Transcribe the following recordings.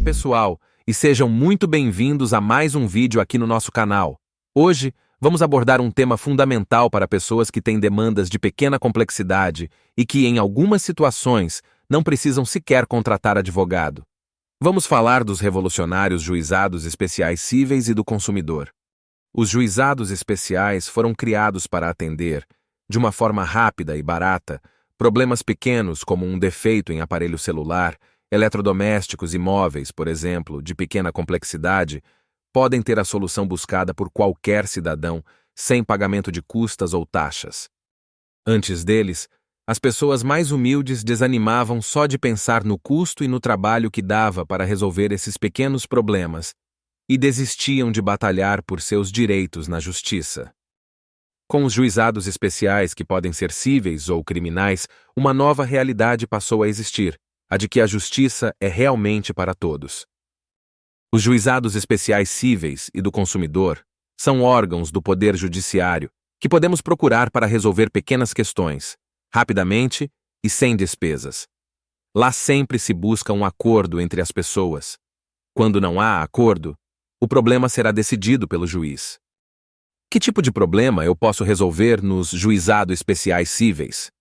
pessoal, e sejam muito bem-vindos a mais um vídeo aqui no nosso canal. Hoje, vamos abordar um tema fundamental para pessoas que têm demandas de pequena complexidade e que, em algumas situações, não precisam sequer contratar advogado. Vamos falar dos revolucionários juizados especiais cíveis e do consumidor. Os juizados especiais foram criados para atender, de uma forma rápida e barata, problemas pequenos como um defeito em aparelho celular, eletrodomésticos e móveis, por exemplo, de pequena complexidade, podem ter a solução buscada por qualquer cidadão, sem pagamento de custas ou taxas. Antes deles, as pessoas mais humildes desanimavam só de pensar no custo e no trabalho que dava para resolver esses pequenos problemas, e desistiam de batalhar por seus direitos na justiça. Com os juizados especiais, que podem ser cíveis ou criminais, uma nova realidade passou a existir, a de que a justiça é realmente para todos. Os juizados especiais cíveis e do consumidor são órgãos do Poder Judiciário que podemos procurar para resolver pequenas questões, rapidamente e sem despesas. Lá sempre se busca um acordo entre as pessoas. Quando não há acordo, o problema será decidido pelo juiz. Que tipo de problema eu posso resolver nos juizados especiais cíveis?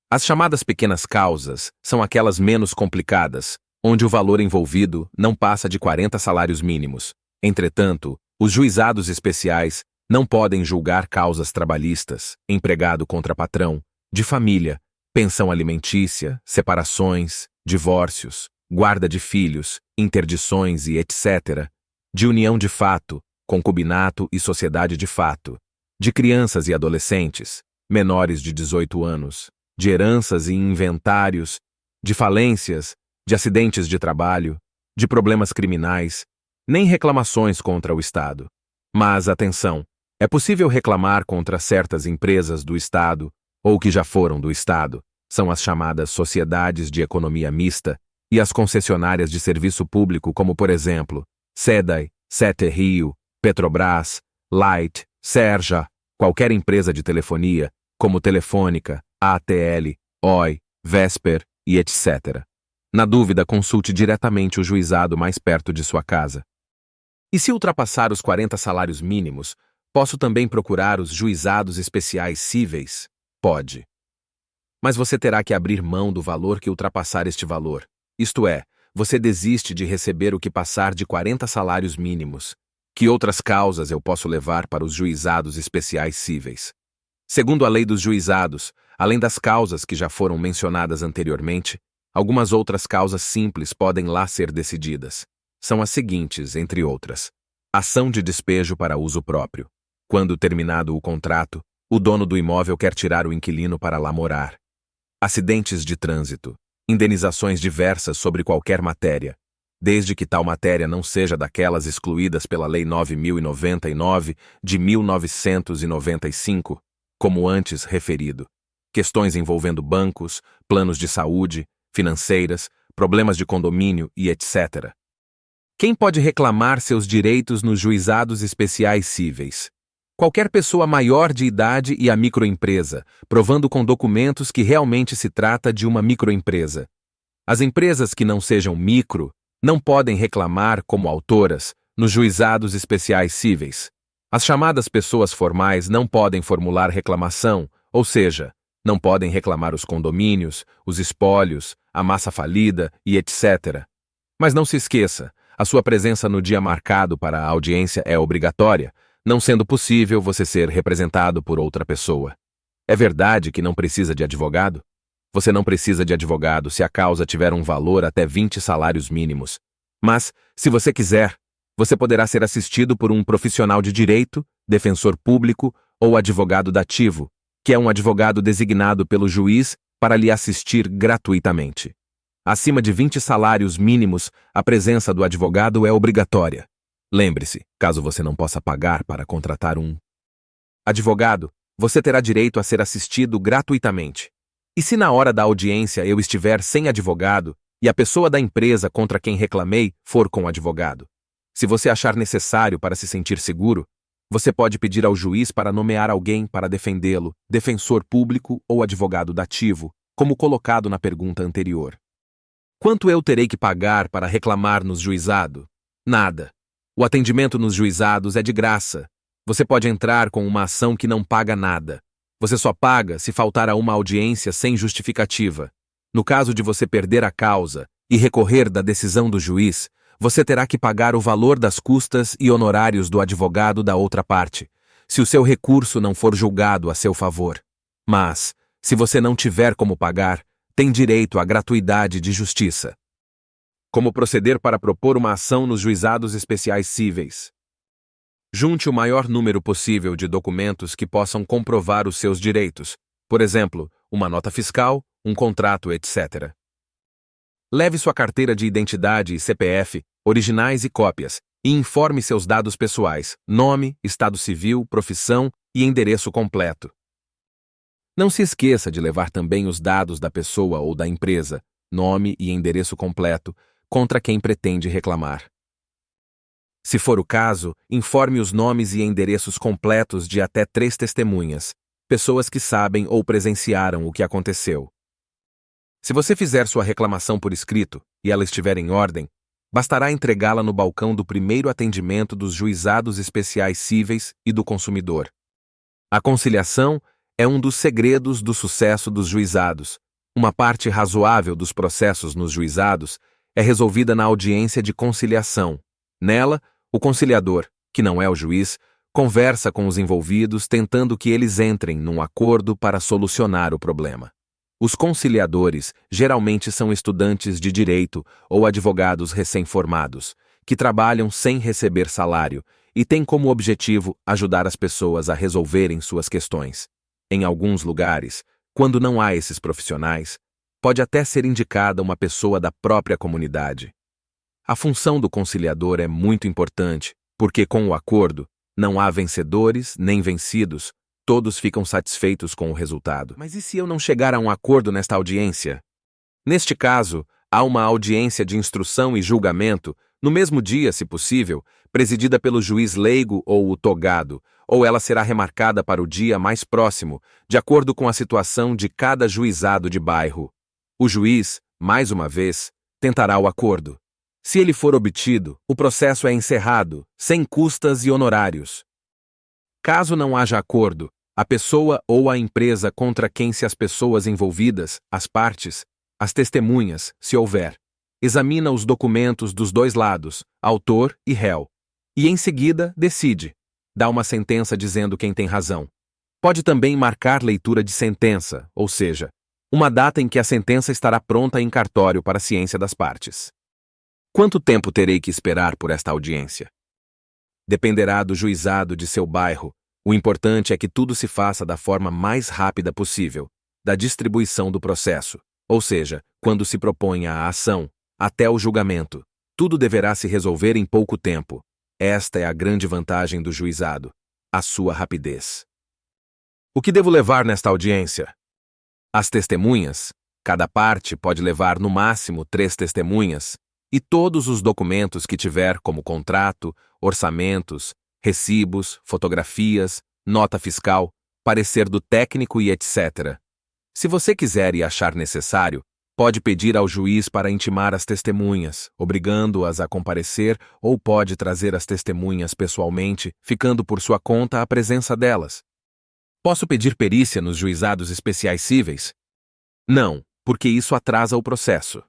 As chamadas pequenas causas são aquelas menos complicadas, onde o valor envolvido não passa de 40 salários mínimos. Entretanto, os juizados especiais não podem julgar causas trabalhistas, empregado contra patrão, de família, pensão alimentícia, separações, divórcios, guarda de filhos, interdições e etc., de união de fato, concubinato e sociedade de fato, de crianças e adolescentes, menores de 18 anos, de heranças e inventários, de falências, de acidentes de trabalho, de problemas criminais, nem reclamações contra o Estado. Mas, atenção, é possível reclamar contra certas empresas do Estado, ou que já foram do Estado, são as chamadas sociedades de economia mista, e as concessionárias de serviço público como, por exemplo, SEDAI, Sete Rio, Petrobras, Light, Serja, qualquer empresa de telefonia, como Telefônica, ATL, Oi, Vesper e etc. Na dúvida, consulte diretamente o juizado mais perto de sua casa. E se ultrapassar os 40 salários mínimos, posso também procurar os juizados especiais cíveis? Pode. Mas você terá que abrir mão do valor que ultrapassar este valor. Isto é, você desiste de receber o que passar de 40 salários mínimos. Que outras causas eu posso levar para os juizados especiais cíveis? Segundo a lei dos juizados, além das causas que já foram mencionadas anteriormente, algumas outras causas simples podem lá ser decididas. São as seguintes, entre outras: ação de despejo para uso próprio. Quando terminado o contrato, o dono do imóvel quer tirar o inquilino para lá morar. Acidentes de trânsito. Indenizações diversas sobre qualquer matéria, desde que tal matéria não seja daquelas excluídas pela Lei 9.099 de 1995, como antes referido. Questões envolvendo bancos, planos de saúde, financeiras, problemas de condomínio e etc. Quem pode reclamar seus direitos nos juizados especiais cíveis? Qualquer pessoa maior de idade e a microempresa, provando com documentos que realmente se trata de uma microempresa. As empresas que não sejam micro não podem reclamar como autoras nos juizados especiais cíveis. As chamadas pessoas formais não podem formular reclamação, ou seja, não podem reclamar os condomínios, os espólios, a massa falida e etc. Mas não se esqueça, a sua presença no dia marcado para a audiência é obrigatória, não sendo possível você ser representado por outra pessoa. É verdade que não precisa de advogado? Você não precisa de advogado se a causa tiver um valor até 20 salários mínimos. Mas, se você quiser, você poderá ser assistido por um profissional de direito, defensor público ou advogado dativo, que é um advogado designado pelo juiz para lhe assistir gratuitamente. Acima de 20 salários mínimos, a presença do advogado é obrigatória. Lembre-se, caso você não possa pagar para contratar um advogado, você terá direito a ser assistido gratuitamente. E se na hora da audiência eu estiver sem advogado e a pessoa da empresa contra quem reclamei for com advogado? Se você achar necessário para se sentir seguro, você pode pedir ao juiz para nomear alguém para defendê-lo, defensor público ou advogado dativo, como colocado na pergunta anterior. Quanto eu terei que pagar para reclamar nos juizado? Nada. O atendimento nos juizados é de graça. Você pode entrar com uma ação que não paga nada. Você só paga se faltar a uma audiência sem justificativa. No caso de você perder a causa e recorrer da decisão do juiz, você terá que pagar o valor das custas e honorários do advogado da outra parte, se o seu recurso não for julgado a seu favor. Mas, se você não tiver como pagar, tem direito à gratuidade de justiça. Como proceder para propor uma ação nos juizados especiais cíveis? Junte o maior número possível de documentos que possam comprovar os seus direitos, por exemplo, uma nota fiscal, um contrato, etc. Leve sua carteira de identidade e CPF, originais e cópias, e informe seus dados pessoais, nome, estado civil, profissão e endereço completo. Não se esqueça de levar também os dados da pessoa ou da empresa, nome e endereço completo, contra quem pretende reclamar. Se for o caso, informe os nomes e endereços completos de até 3 testemunhas, pessoas que sabem ou presenciaram o que aconteceu. Se você fizer sua reclamação por escrito e ela estiver em ordem, bastará entregá-la no balcão do primeiro atendimento dos juizados especiais cíveis e do consumidor. A conciliação é um dos segredos do sucesso dos juizados. Uma parte razoável dos processos nos juizados é resolvida na audiência de conciliação. Nela, o conciliador, que não é o juiz, conversa com os envolvidos tentando que eles entrem num acordo para solucionar o problema. Os conciliadores geralmente são estudantes de direito ou advogados recém-formados, que trabalham sem receber salário e têm como objetivo ajudar as pessoas a resolverem suas questões. Em alguns lugares, quando não há esses profissionais, pode até ser indicada uma pessoa da própria comunidade. A função do conciliador é muito importante, porque com o acordo, não há vencedores nem vencidos, todos ficam satisfeitos com o resultado. Mas e se eu não chegar a um acordo nesta audiência? Neste caso, há uma audiência de instrução e julgamento, no mesmo dia, se possível, presidida pelo juiz leigo ou o togado, ou ela será remarcada para o dia mais próximo, de acordo com a situação de cada juizado de bairro. O juiz, mais uma vez, tentará o acordo. Se ele for obtido, o processo é encerrado, sem custas e honorários. Caso não haja acordo, a pessoa ou a empresa contra quem se as pessoas envolvidas, as partes, as testemunhas, se houver, examina os documentos dos dois lados, autor e réu, e em seguida decide, dá uma sentença dizendo quem tem razão. Pode também marcar leitura de sentença, ou seja, uma data em que a sentença estará pronta em cartório para a ciência das partes. Quanto tempo terei que esperar por esta audiência? Dependerá do juizado de seu bairro. O importante é que tudo se faça da forma mais rápida possível, da distribuição do processo, ou seja, quando se propõe a ação, até o julgamento. Tudo deverá se resolver em pouco tempo. Esta é a grande vantagem do juizado, a sua rapidez. O que devo levar nesta audiência? As testemunhas. Cada parte pode levar no máximo 3 testemunhas, e todos os documentos que tiver como contrato, orçamentos, recibos, fotografias, nota fiscal, parecer do técnico e etc. Se você quiser e achar necessário, pode pedir ao juiz para intimar as testemunhas, obrigando-as a comparecer, ou pode trazer as testemunhas pessoalmente, ficando por sua conta a presença delas. Posso pedir perícia nos juizados especiais cíveis? Não, porque isso atrasa o processo.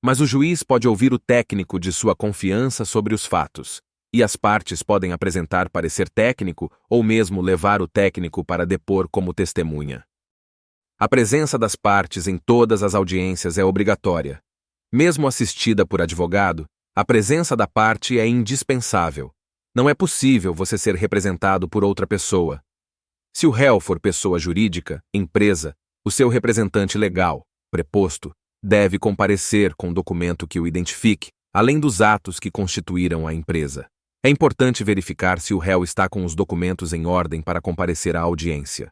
Mas o juiz pode ouvir o técnico de sua confiança sobre os fatos, e as partes podem apresentar parecer técnico ou mesmo levar o técnico para depor como testemunha. A presença das partes em todas as audiências é obrigatória. Mesmo assistida por advogado, a presença da parte é indispensável. Não é possível você ser representado por outra pessoa. Se o réu for pessoa jurídica, empresa, o seu representante legal, preposto, deve comparecer com documento que o identifique, além dos atos que constituíram a empresa. É importante verificar se o réu está com os documentos em ordem para comparecer à audiência.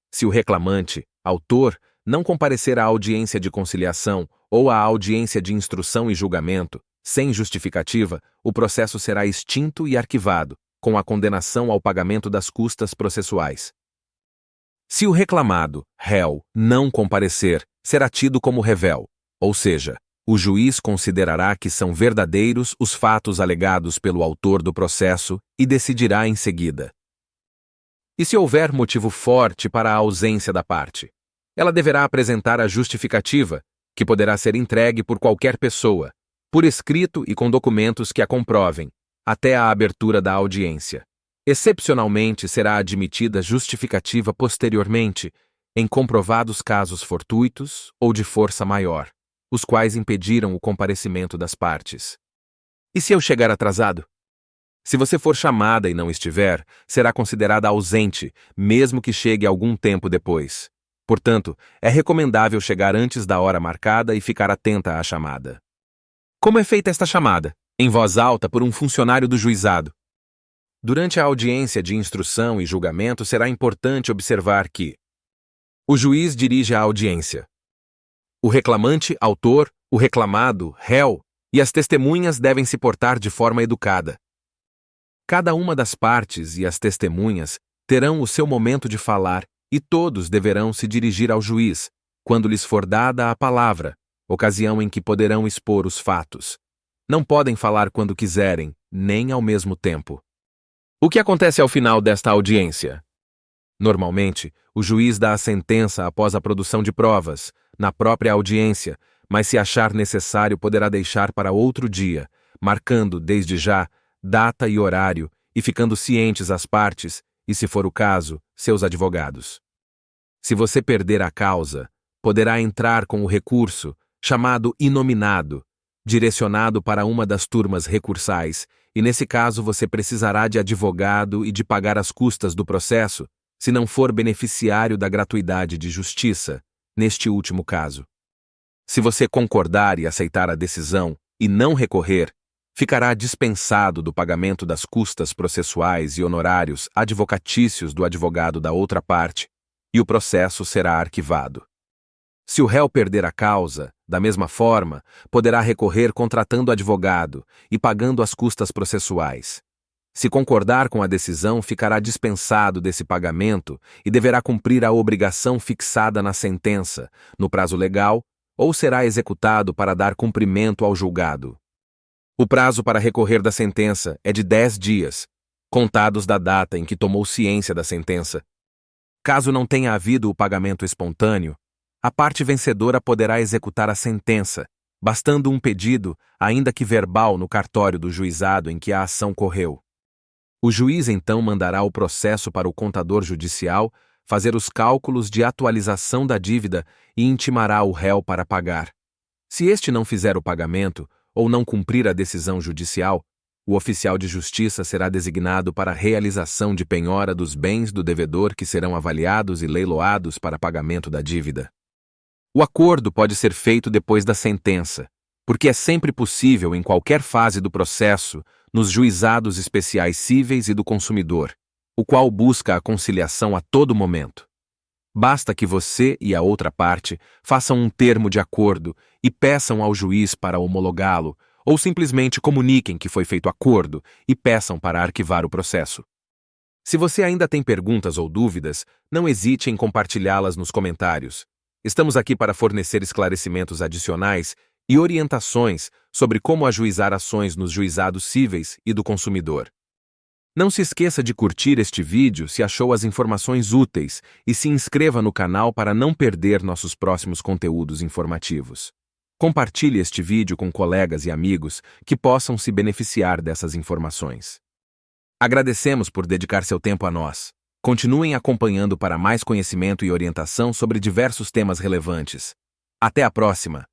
Se o reclamante, autor, não comparecer à audiência de conciliação ou à audiência de instrução e julgamento, sem justificativa, o processo será extinto e arquivado, com a condenação ao pagamento das custas processuais. Se o reclamado, réu, não comparecer, será tido como revel, ou seja, o juiz considerará que são verdadeiros os fatos alegados pelo autor do processo e decidirá em seguida. E se houver motivo forte para a ausência da parte? Ela deverá apresentar a justificativa, que poderá ser entregue por qualquer pessoa, por escrito e com documentos que a comprovem, até a abertura da audiência. Excepcionalmente será admitida justificativa posteriormente, em comprovados casos fortuitos ou de força maior, os quais impediram o comparecimento das partes. E se eu chegar atrasado? Se você for chamada e não estiver, será considerada ausente, mesmo que chegue algum tempo depois. Portanto, é recomendável chegar antes da hora marcada e ficar atenta à chamada. Como é feita esta chamada? Em voz alta por um funcionário do juizado. Durante a audiência de instrução e julgamento, será importante observar que o juiz dirige a audiência. O reclamante, autor, o reclamado, réu e as testemunhas devem se portar de forma educada. Cada uma das partes e as testemunhas terão o seu momento de falar e todos deverão se dirigir ao juiz, quando lhes for dada a palavra, ocasião em que poderão expor os fatos. Não podem falar quando quiserem, nem ao mesmo tempo. O que acontece ao final desta audiência? Normalmente, o juiz dá a sentença após a produção de provas, na própria audiência, mas se achar necessário poderá deixar para outro dia, marcando, desde já, data e horário e ficando cientes as partes e, se for o caso, seus advogados. Se você perder a causa, poderá entrar com o recurso, chamado inominado, direcionado para uma das turmas recursais, e nesse caso você precisará de advogado e de pagar as custas do processo, se não for beneficiário da gratuidade de justiça, neste último caso. Se você concordar e aceitar a decisão e não recorrer, ficará dispensado do pagamento das custas processuais e honorários advocatícios do advogado da outra parte, e o processo será arquivado. Se o réu perder a causa, da mesma forma, poderá recorrer contratando advogado e pagando as custas processuais. Se concordar com a decisão, ficará dispensado desse pagamento e deverá cumprir a obrigação fixada na sentença, no prazo legal, ou será executado para dar cumprimento ao julgado. O prazo para recorrer da sentença é de 10 dias, contados da data em que tomou ciência da sentença. Caso não tenha havido o pagamento espontâneo, a parte vencedora poderá executar a sentença, bastando um pedido, ainda que verbal, no cartório do juizado em que a ação correu. O juiz então mandará o processo para o contador judicial fazer os cálculos de atualização da dívida e intimará o réu para pagar. Se este não fizer o pagamento ou não cumprir a decisão judicial, o oficial de justiça será designado para a realização de penhora dos bens do devedor que serão avaliados e leiloados para pagamento da dívida. O acordo pode ser feito depois da sentença, porque é sempre possível em qualquer fase do processo, nos juizados especiais cíveis e do consumidor, o qual busca a conciliação a todo momento. Basta que você e a outra parte façam um termo de acordo e peçam ao juiz para homologá-lo, ou simplesmente comuniquem que foi feito acordo e peçam para arquivar o processo. Se você ainda tem perguntas ou dúvidas, não hesite em compartilhá-las nos comentários. Estamos aqui para fornecer esclarecimentos adicionais e orientações sobre como ajuizar ações nos juizados cíveis e do consumidor. Não se esqueça de curtir este vídeo se achou as informações úteis e se inscreva no canal para não perder nossos próximos conteúdos informativos. Compartilhe este vídeo com colegas e amigos que possam se beneficiar dessas informações. Agradecemos por dedicar seu tempo a nós. Continuem acompanhando para mais conhecimento e orientação sobre diversos temas relevantes. Até a próxima!